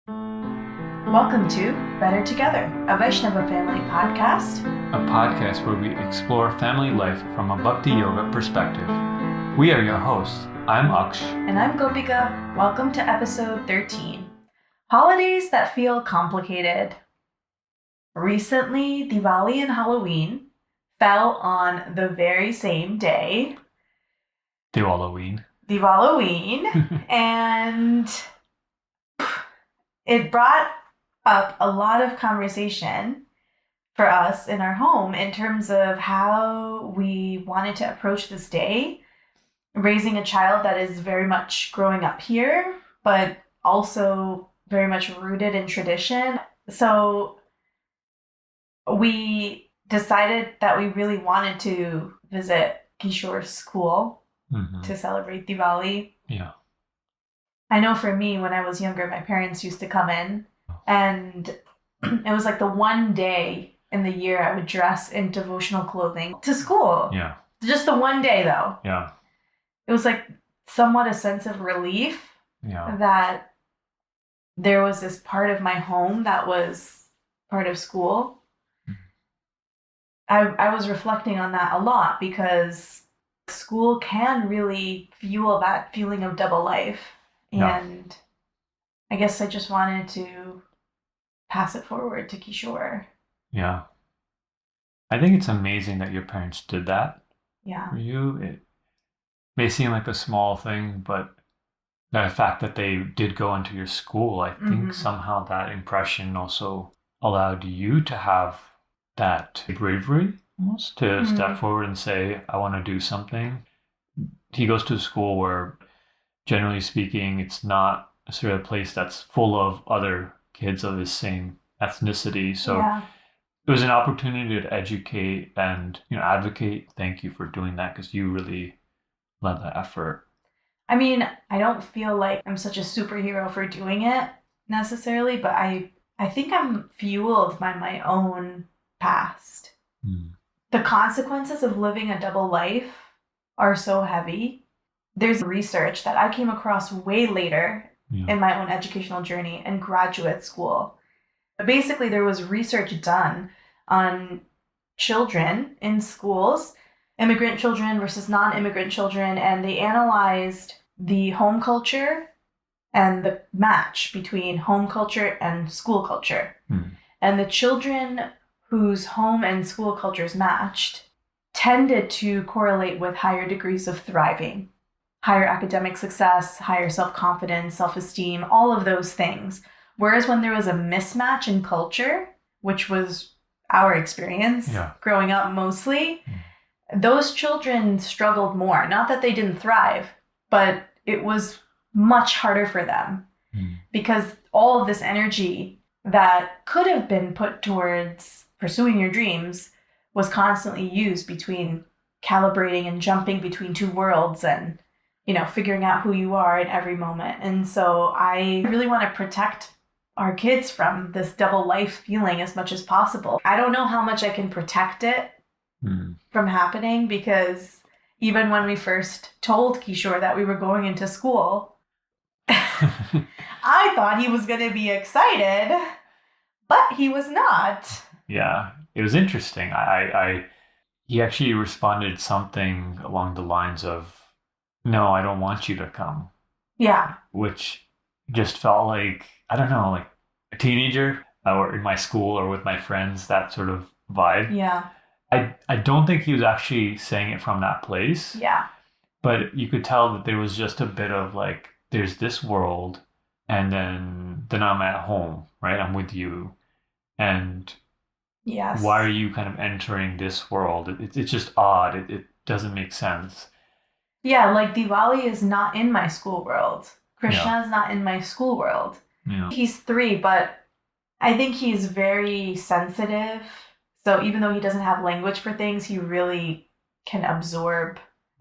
Welcome to Better Together, a Vaishnava family podcast. A podcast where we explore family life from a Bhakti Yoga perspective. We are your hosts. I'm Aksh. And I'm Gopika. Welcome to episode 13. Holidays that feel complicated. Recently, Diwali and Halloween fell on the very same day. Diwal-o-ween. Diwal-o-ween. And it brought up a lot of conversation for us in our home in terms of how we wanted to approach this day, raising a child that is very much growing up here, but also very much rooted in tradition. So we decided that we really wanted to visit Kishore's school to celebrate Diwali. Yeah. I know for me, when I was younger, my parents used to come in, and it was like the one day in the year I would dress in devotional clothing to school. Yeah. Just the one day, though. Yeah. It was like somewhat a sense of relief that there was this part of my home that was part of school. I was reflecting on that a lot because school can really fuel that feeling of double life. And I guess I just wanted to pass it forward to Kishore. Yeah. I think it's amazing that your parents did that for you. It may seem like a small thing, but the fact that they did go into your school, I think somehow that impression also allowed you to have that bravery almost to step forward and say, I want to do something. He goes to a school where, generally speaking, it's not necessarily a place that's full of other kids of his same ethnicity. So it was an opportunity to educate and advocate. Thank you for doing that because you really led that effort. I mean, I don't feel like I'm such a superhero for doing it necessarily, but I think I'm fueled by my own past. The consequences of living a double life are so heavy. There's research that I came across way later in my own educational journey in graduate school. But basically, there was research done on children in schools, immigrant children versus non-immigrant children, and they analyzed the home culture and the match between home culture and school culture. And the children whose home and school cultures matched tended to correlate with higher degrees of thriving, higher academic success, higher self-confidence, self-esteem, all of those things. Whereas when there was a mismatch in culture, which was our experience growing up mostly, those children struggled more. Not that they didn't thrive, but it was much harder for them because all of this energy that could have been put towards pursuing your dreams was constantly used between calibrating and jumping between two worlds and figuring out who you are in every moment. And so I really want to protect our kids from this double life feeling as much as possible. I don't know how much I can protect it from happening because even when we first told Kishore that we were going into school, I thought he was going to be excited, but he was not. Yeah, it was interesting. He actually responded something along the lines of, no, I don't want you to come. Yeah. Which just felt like, I don't know, like a teenager or in my school or with my friends, that sort of vibe. Yeah. I don't think he was actually saying it from that place. Yeah. But you could tell that there was just a bit of like, there's this world and then I'm at home, right? I'm with you. And why are you kind of entering this world? It's just odd. It doesn't make sense. Yeah, like Diwali is not in my school world. Krishna is not in my school world. Yeah. He's 3, but I think he's very sensitive. So even though he doesn't have language for things, he really can absorb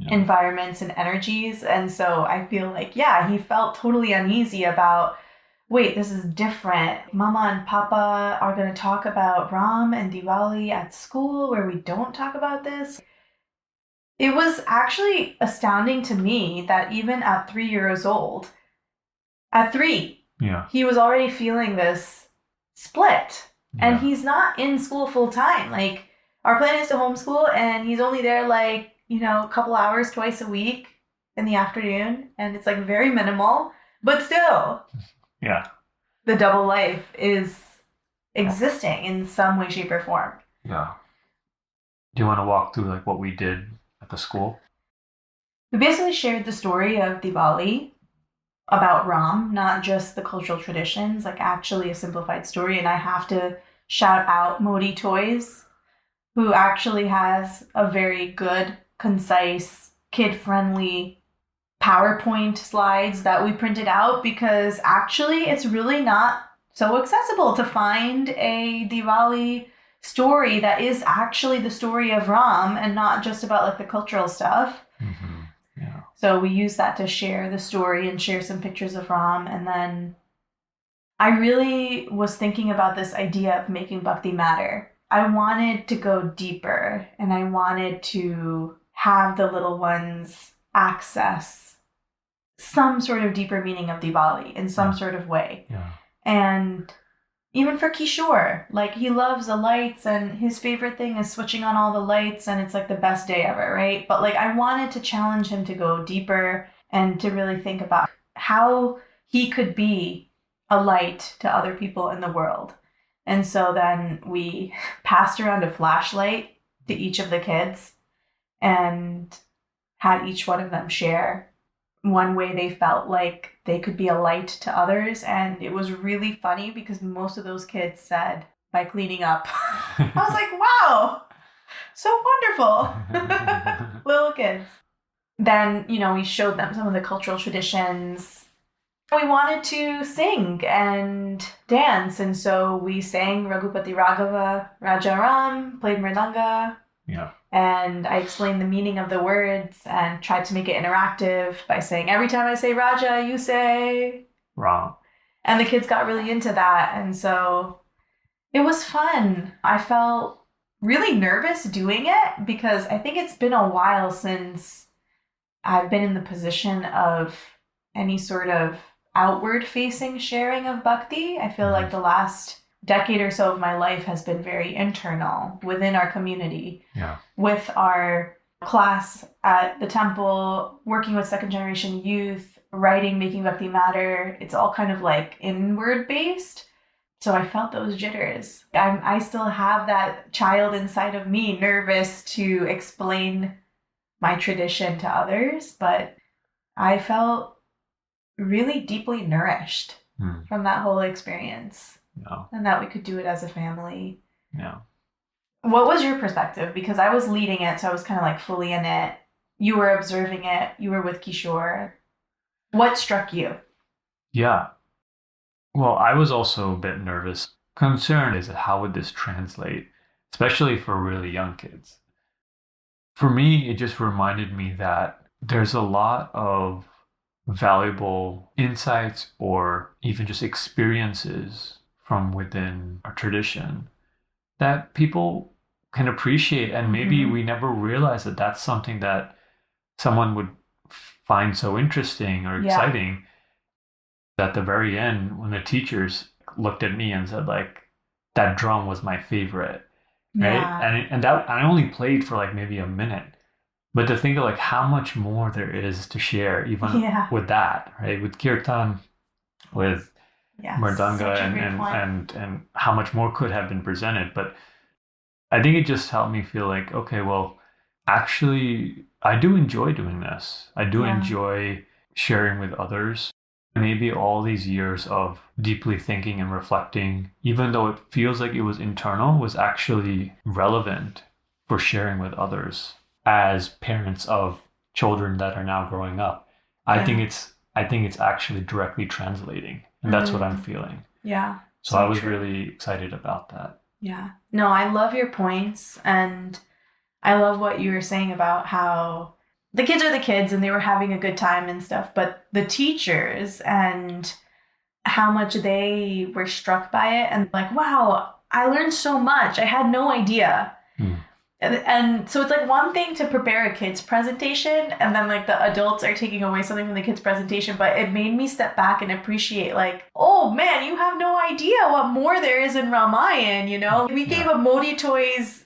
environments and energies. And so I feel like, he felt totally uneasy about, wait, this is different. Mama and Papa are going to talk about Ram and Diwali at school where we don't talk about this. It was actually astounding to me that even at 3 years old, at 3, he was already feeling this split. And he's not in school full time. Like, our plan is to homeschool, and he's only there like, a couple hours twice a week in the afternoon. And it's like very minimal, but still. Yeah. The double life is existing in some way, shape, or form. Yeah. Do you want to walk through like what we did at the school? We basically shared the story of Diwali about Ram, not just the cultural traditions, like actually a simplified story. And I have to shout out Modi Toys, who actually has a very good, concise, kid-friendly PowerPoint slides that we printed out, because actually it's really not so accessible to find a Diwali story that is actually the story of Ram and not just about like the cultural stuff. Mm-hmm. Yeah. So we use that to share the story and share some pictures of Ram. And then I really was thinking about this idea of making Bhakti matter. I wanted to go deeper, and I wanted to have the little ones access some sort of deeper meaning of Diwali in some sort of way. Yeah. And even for Kishore, like, he loves the lights, and his favorite thing is switching on all the lights, and it's like the best day ever, right? But like, I wanted to challenge him to go deeper and to really think about how he could be a light to other people in the world. And so then we passed around a flashlight to each of the kids and had each one of them share one way they felt like they could be a light to others. And it was really funny because most of those kids said, by cleaning up. I was like, wow, so wonderful. Little kids. Then, we showed them some of the cultural traditions. We wanted to sing and dance, and so we sang Raghupati Raghava Raja Ram, played Mridanga. Yeah. And I explained the meaning of the words and tried to make it interactive by saying, every time I say Raja, you say Ram. And the kids got really into that. And so it was fun. I felt really nervous doing it because I think it's been a while since I've been in the position of any sort of outward facing sharing of bhakti. I feel like the last decade or so of my life has been very internal within our community. Yeah. With our class at the temple, working with second generation youth, writing, making bhakti matter. It's all kind of like inward based. So I felt those jitters. I still have that child inside of me, nervous to explain my tradition to others, but I felt really deeply nourished from that whole experience. Yeah. And that we could do it as a family. Yeah. What was your perspective? Because I was leading it, so I was kind of like fully in it. You were observing it. You were with Kishore. What struck you? Yeah. Well, I was also a bit nervous. Concerned is how would this translate, especially for really young kids. For me, it just reminded me that there's a lot of valuable insights or even just experiences from within our tradition that people can appreciate. And maybe we never realize that that's something that someone would find so interesting or exciting. At the very end, when the teachers looked at me and said, like, that drum was my favorite, right? Yeah. And that I only played for like maybe a minute. But to think of like how much more there is to share, even with that, right? With kirtan, with mridanga, and how much more could have been presented. But I think it just helped me feel like, okay, well, actually, I do enjoy doing this. I do enjoy sharing with others. Maybe all these years of deeply thinking and reflecting, even though it feels like it was internal, was actually relevant for sharing with others as parents of children that are now growing up. I think it's actually directly translating, and that's what I'm feeling. Yeah. So I was really excited about that. Yeah. No, I love your points, and I love what you were saying about how the kids are the kids and they were having a good time and stuff, but the teachers and how much they were struck by it and like, wow, I learned so much. I had no idea. And so it's like one thing to prepare a kid's presentation and then like the adults are taking away something from the kid's presentation, but it made me step back and appreciate like, oh man, you have no idea what more there is in Ramayan, you know? We gave a Modi Toys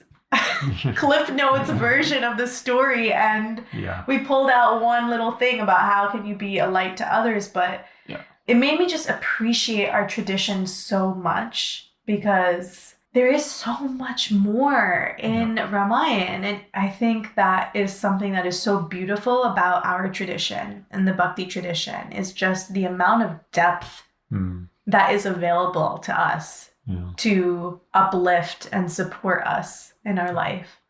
Cliff Notes version of the story, and we pulled out one little thing about how can you be a light to others, but it made me just appreciate our tradition so much because there is so much more in Ramayan. And I think that is something that is so beautiful about our tradition and the Bhakti tradition is just the amount of depth that is available to us to uplift and support us in our life.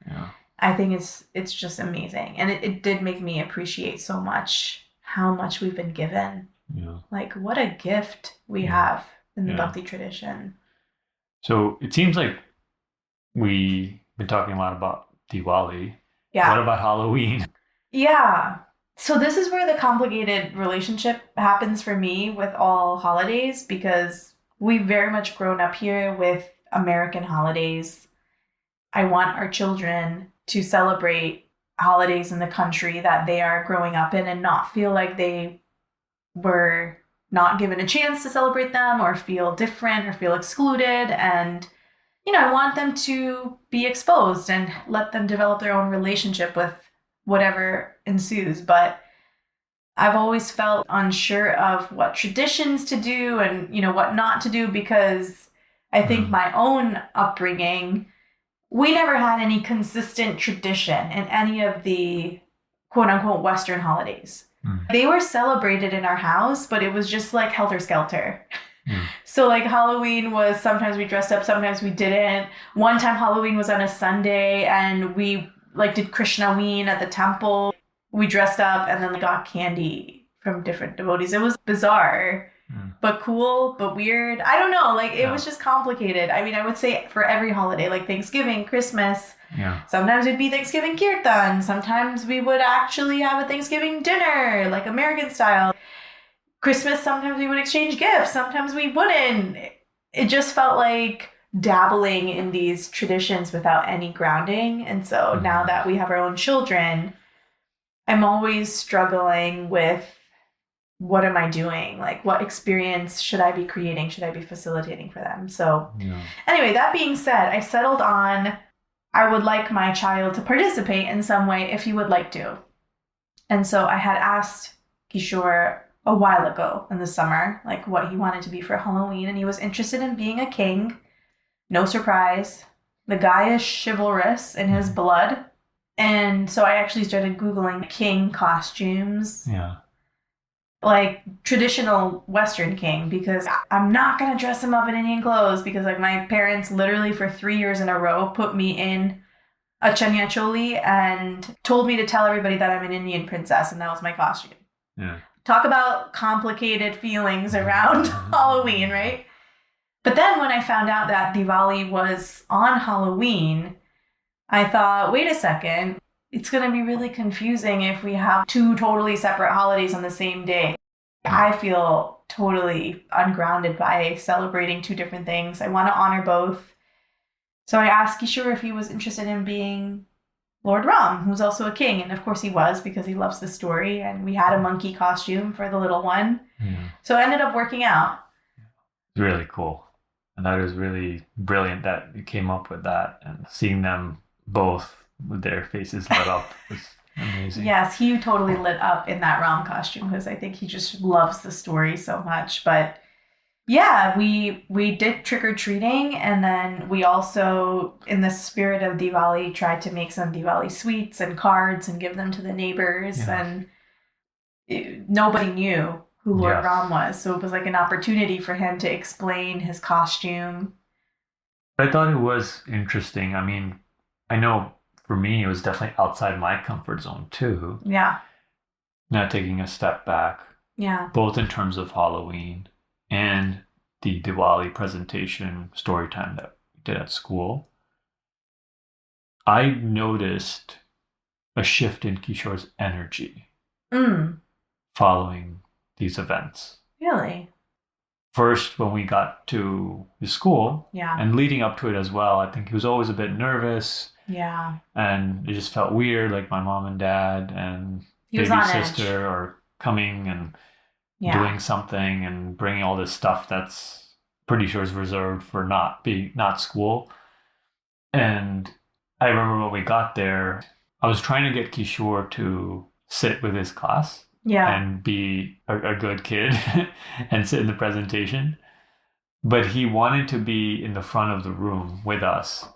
I think it's just amazing. And it did make me appreciate so much how much we've been given. Like what a gift we have in the Bhakti tradition. So it seems like we've been talking a lot about Diwali. Yeah. What about Halloween? Yeah. So this is where the complicated relationship happens for me with all holidays because we've very much grown up here with American holidays. I want our children to celebrate holidays in the country that they are growing up in and not feel like they were not given a chance to celebrate them or feel different or feel excluded. And, you know, I want them to be exposed and let them develop their own relationship with whatever ensues. But I've always felt unsure of what traditions to do and, you know, what not to do because I think my own upbringing, we never had any consistent tradition in any of the quote unquote Western holidays. They were celebrated in our house, but it was just like helter-skelter. So like Halloween was sometimes we dressed up, sometimes we didn't. One time Halloween was on a Sunday and we like did Diwali-o-ween at the temple. We dressed up and then like, got candy from different devotees. It was bizarre, but cool, but weird. I don't know. Like it was just complicated. I mean, I would say for every holiday, like Thanksgiving, Christmas, sometimes it'd be Thanksgiving kirtan. Sometimes we would actually have a Thanksgiving dinner, like American style. Christmas, sometimes we would exchange gifts. Sometimes we wouldn't. It just felt like dabbling in these traditions without any grounding. And so now that we have our own children, I'm always struggling with what am I doing? Like, what experience should I be creating? Should I be facilitating for them? So anyway, that being said, I settled on I would like my child to participate in some way if he would like to. And so I had asked Kishore a while ago in the summer, like what he wanted to be for Halloween. And he was interested in being a king. No surprise. The guy is chivalrous in his blood. And so I actually started Googling king costumes. Like traditional Western king, because I'm not going to dress him up in Indian clothes because like my parents literally for 3 years in a row put me in a chanya choli and told me to tell everybody that I'm an Indian princess and that was my costume. Talk about complicated feelings around Halloween, right? But then when I found out that Diwali was on Halloween, I thought, wait a second. It's going to be really confusing if we have two totally separate holidays on the same day. I feel totally ungrounded by celebrating two different things. I want to honor both. So I asked Kishore if he was interested in being Lord Ram, who's also a king. And of course he was because he loves the story. And we had a monkey costume for the little one. So it ended up working out. It's really cool. And that is really brilliant that you came up with that and seeing them both with their faces lit up was amazing. Yes, he totally lit up in that Ram costume because I think he just loves the story so much. But yeah, we did trick-or-treating, and then we also, in the spirit of Diwali, tried to make some Diwali sweets and cards and give them to the neighbors. And nobody knew who Lord Ram was, so it was like an opportunity for him to explain his costume. I thought it was interesting. I mean, I know for me, it was definitely outside my comfort zone too. Now taking a step back. Both in terms of Halloween and the Diwali presentation story time that we did at school. I noticed a shift in Kishore's energy following these events. Really? First, when we got to his school, and leading up to it as well, I think he was always a bit nervous. Yeah. And it just felt weird, like my mom and dad and baby sister are coming and doing something and bringing all this stuff that's pretty sure is reserved for not school. And I remember when we got there, I was trying to get Kishore to sit with his class and be a good kid and sit in the presentation. But he wanted to be in the front of the room with us.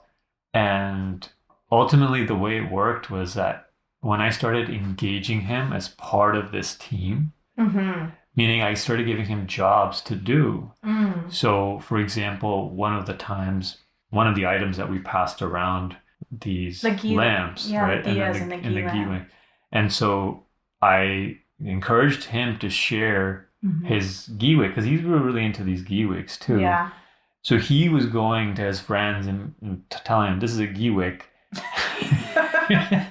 And ultimately, the way it worked was that when I started engaging him as part of this team, meaning I started giving him jobs to do. So, for example, one of the items that we passed around these lamps, right? The and then the ghee. And so I encouraged him to share his ghee wick, because he's really into these ghee wicks too. Yeah. So he was going to his friends and telling them, this is a ghee wick. I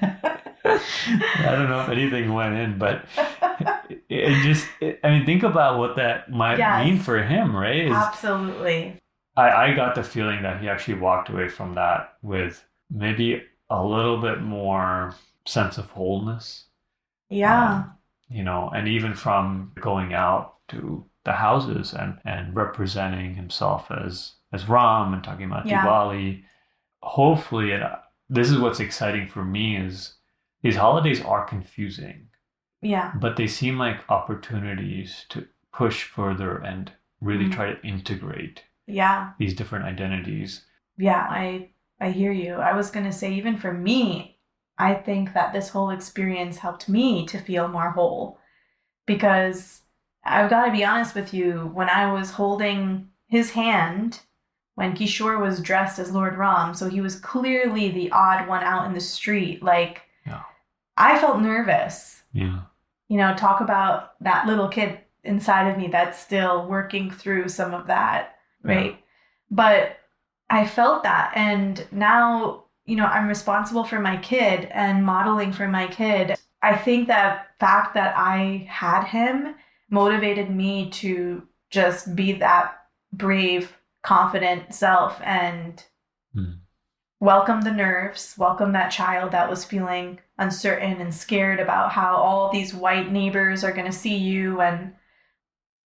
don't know if anything went in, but I mean, think about what that might mean for him, right? Absolutely. I got the feeling that he actually walked away from that with maybe a little bit more sense of wholeness. Yeah. And even from going out to the houses and representing himself as Ram and talking about Diwali. Hopefully, this is what's exciting for me, is these holidays are confusing. Yeah. But they seem like opportunities to push further and really try to integrate these different identities. Yeah, I hear you. I was going to say, even for me, I think that this whole experience helped me to feel more whole, because I've got to be honest with you, when I was holding his hand, when Kishore was dressed as Lord Ram, so he was clearly the odd one out in the street, I felt nervous. Yeah. Talk about that little kid inside of me that's still working through some of that, right? Yeah. But I felt that, and now, I'm responsible for my kid and modeling for my kid. I think that fact that I had him motivated me to just be that brave, confident self and welcome the nerves, welcome that child that was feeling uncertain and scared about how all these white neighbors are going to see you. And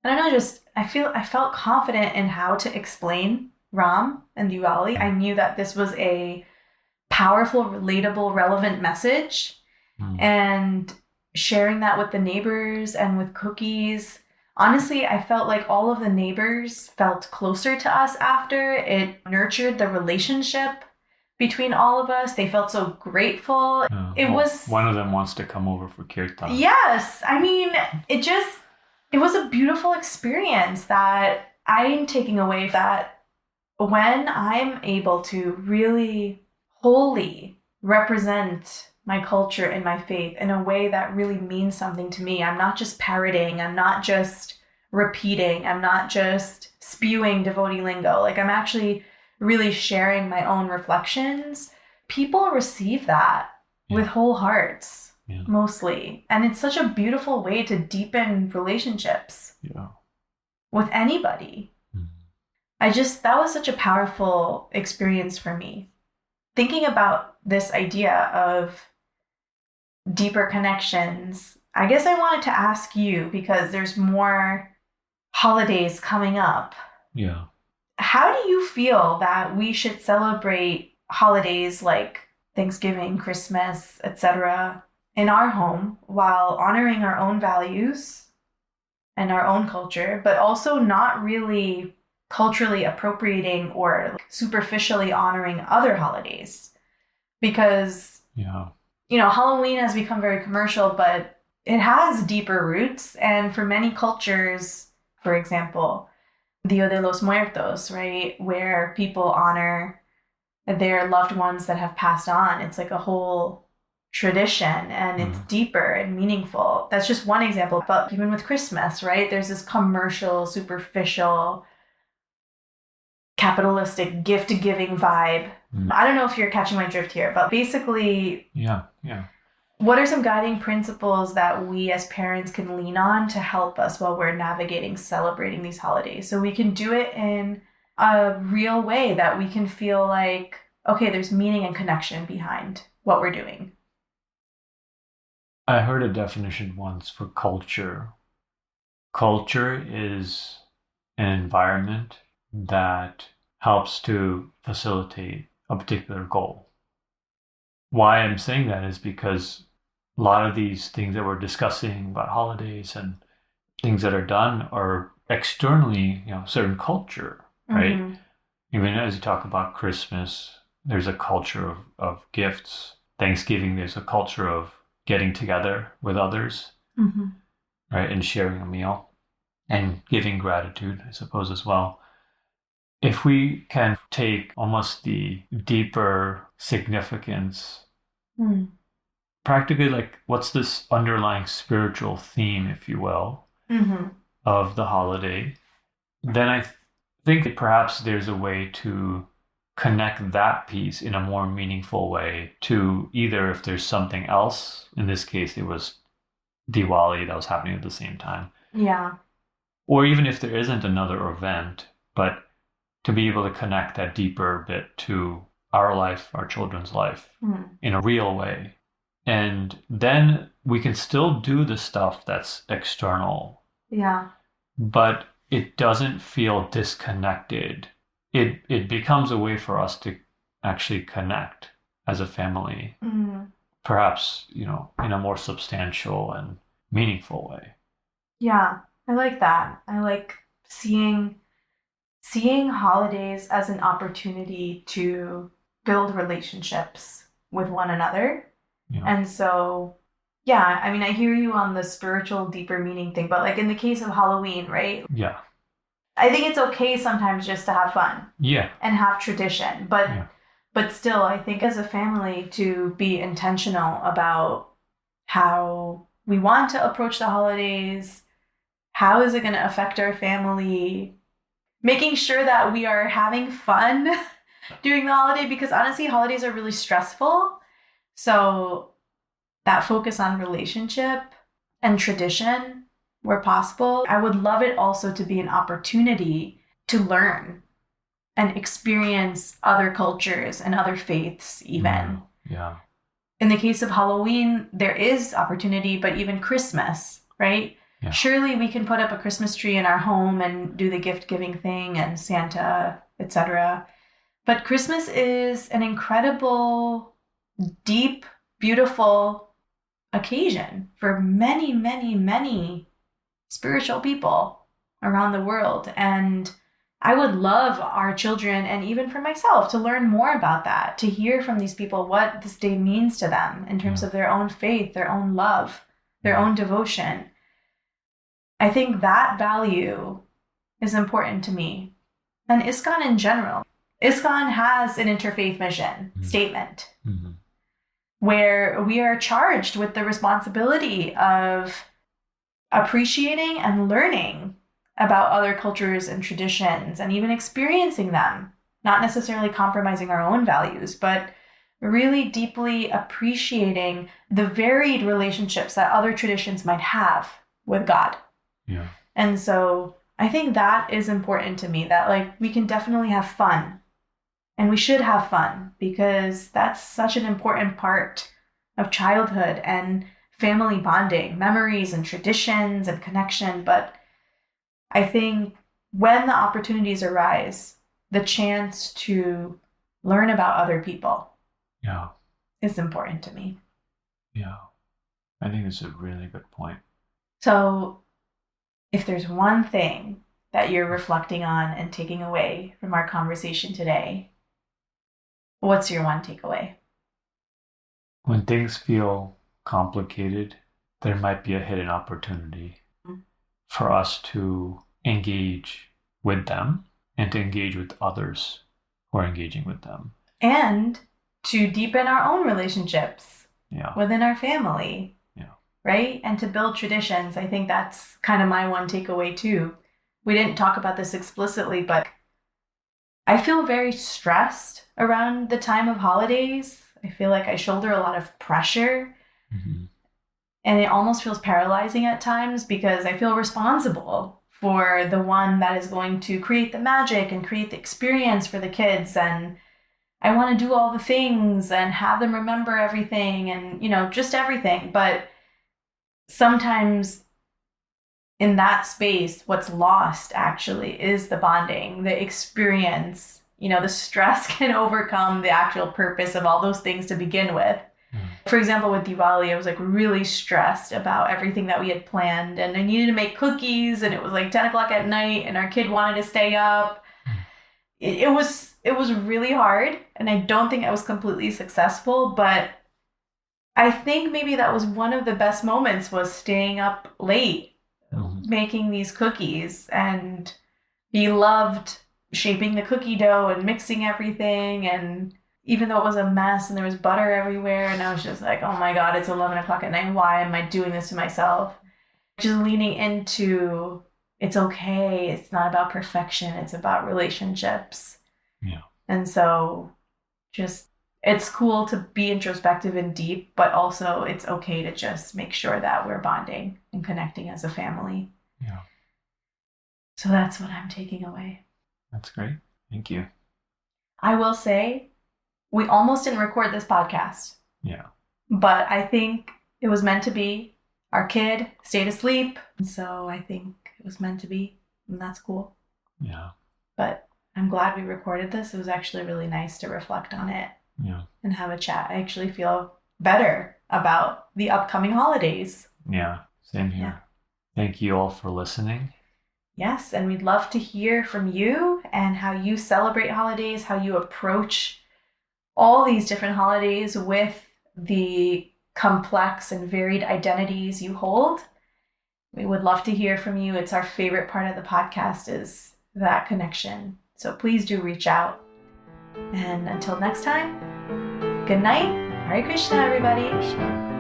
I don't know, I felt confident in how to explain Ram and Diwali. I knew that this was a powerful, relatable, relevant message. And sharing that with the neighbors and with cookies. Honestly, I felt like all of the neighbors felt closer to us after. It nurtured the relationship between all of us. They felt so grateful. One of them wants to come over for kirtan. Yes. I mean, it was a beautiful experience that I'm taking away, that when I'm able to really wholly represent my culture and my faith in a way that really means something to me. I'm not just parroting. I'm not just repeating. I'm not just spewing devotee lingo. I'm actually really sharing my own reflections. People receive that with whole hearts, mostly. And it's such a beautiful way to deepen relationships with anybody. That was such a powerful experience for me. Thinking about this idea of deeper connections, I guess I wanted to ask you, because there's more holidays coming up. Yeah. How do you feel that we should celebrate holidays like Thanksgiving, Christmas, etc. in our home while honoring our own values and our own culture, but also not really culturally appropriating or superficially honoring other holidays? Because Halloween has become very commercial, but it has deeper roots. And for many cultures, for example, Dia de los Muertos, right, where people honor their loved ones that have passed on. It's like a whole tradition, and it's deeper and meaningful. That's just one example. But even with Christmas, right, there's this commercial, superficial, capitalistic gift-giving vibe. I don't know if you're catching my drift here, but basically, what are some guiding principles that we as parents can lean on to help us while we're navigating, celebrating these holidays, so we can do it in a real way that we can feel like okay, there's meaning and connection behind what we're doing. I heard a definition once for culture. Culture is an environment that helps to facilitate a particular goal. Why I'm saying that is because a lot of these things that we're discussing about holidays and things that are done are externally, certain culture, right? Mm-hmm. Even as you talk about Christmas, there's a culture of gifts. Thanksgiving, there's a culture of getting together with others, mm-hmm. right? And sharing a meal and giving gratitude, I suppose, as well. If we can take almost the deeper significance, practically like what's this underlying spiritual theme, if you will, mm-hmm. of the holiday, then I think that perhaps there's a way to connect that piece in a more meaningful way to either if there's something else, in this case it was Diwali that was happening at the same time. Yeah. Or even if there isn't another event, but to be able to connect that deeper bit to our life, our children's life, in a real way. And then we can still do the stuff that's external. Yeah. But it doesn't feel disconnected. It becomes a way for us to actually connect as a family, perhaps, in a more substantial and meaningful way. Yeah, I like that. I like seeing holidays as an opportunity to build relationships with one another. Yeah. And so, yeah, I mean, I hear you on the spiritual, deeper meaning thing, but like in the case of Halloween, right? Yeah. I think it's okay sometimes just to have fun. Yeah. And have tradition. But still, I think as a family to be intentional about how we want to approach the holidays, how is it going to affect our family, making sure that we are having fun during the holiday, because honestly, holidays are really stressful. So that focus on relationship and tradition where possible. I would love it also to be an opportunity to learn and experience other cultures and other faiths even. Yeah. In the case of Halloween, there is opportunity, but even Christmas, right? Yeah. Surely we can put up a Christmas tree in our home and do the gift-giving thing and Santa, etc. But Christmas is an incredible, deep, beautiful occasion for many, many, many spiritual people around the world. And I would love our children, and even for myself, to learn more about that, to hear from these people what this day means to them in terms of their own faith, their own love, their own devotion. I think that value is important to me. And ISKCON in general. ISKCON has an interfaith mission statement where we are charged with the responsibility of appreciating and learning about other cultures and traditions and even experiencing them, not necessarily compromising our own values, but really deeply appreciating the varied relationships that other traditions might have with God. Yeah. And so I think that is important to me, that like we can definitely have fun, and we should have fun, because that's such an important part of childhood and family bonding, memories and traditions and connection. But I think when the opportunities arise, the chance to learn about other people is important to me. Yeah, I think it's a really good point. So if there's one thing that you're reflecting on and taking away from our conversation today, what's your one takeaway? When things feel complicated, there might be a hidden opportunity for us to engage with them and to engage with others who are engaging with them. And to deepen our own relationships within our family. Right? And to build traditions. I think that's kind of my one takeaway too. We didn't talk about this explicitly, but I feel very stressed around the time of holidays. I feel like I shoulder a lot of pressure. And it almost feels paralyzing at times, because I feel responsible for the one that is going to create the magic and create the experience for the kids. And I want to do all the things and have them remember everything and, just everything. But sometimes in that space, what's lost actually is the bonding, the experience. The stress can overcome the actual purpose of all those things to begin with. For example, with Diwali, I was like really stressed about everything that we had planned, and I needed to make cookies, and it was like 10 o'clock at night, and our kid wanted to stay up. It was really hard, and I don't think I was completely successful, but I think maybe that was one of the best moments, was staying up late, making these cookies, and be loved shaping the cookie dough and mixing everything. And even though it was a mess and there was butter everywhere, and I was just like, oh my God, it's 11 o'clock at night. Why am I doing this to myself? Just leaning into, it's okay. It's not about perfection. It's about relationships. Yeah. And so it's cool to be introspective and deep, but also it's okay to just make sure that we're bonding and connecting as a family. Yeah. So that's what I'm taking away. That's great. Thank you. I will say, we almost didn't record this podcast. Yeah. But I think it was meant to be. Our kid stayed asleep. And so I think it was meant to be. And that's cool. Yeah. But I'm glad we recorded this. It was actually really nice to reflect on it. Yeah. And have a chat. I actually feel better about the upcoming holidays. Yeah. Same here. Yeah. Thank you all for listening. Yes. And we'd love to hear from you and how you celebrate holidays, how you approach all these different holidays with the complex and varied identities you hold. We would love to hear from you. It's our favorite part of the podcast, is that connection. So please do reach out. And until next time, good night. Hare Krishna, everybody. Krishna.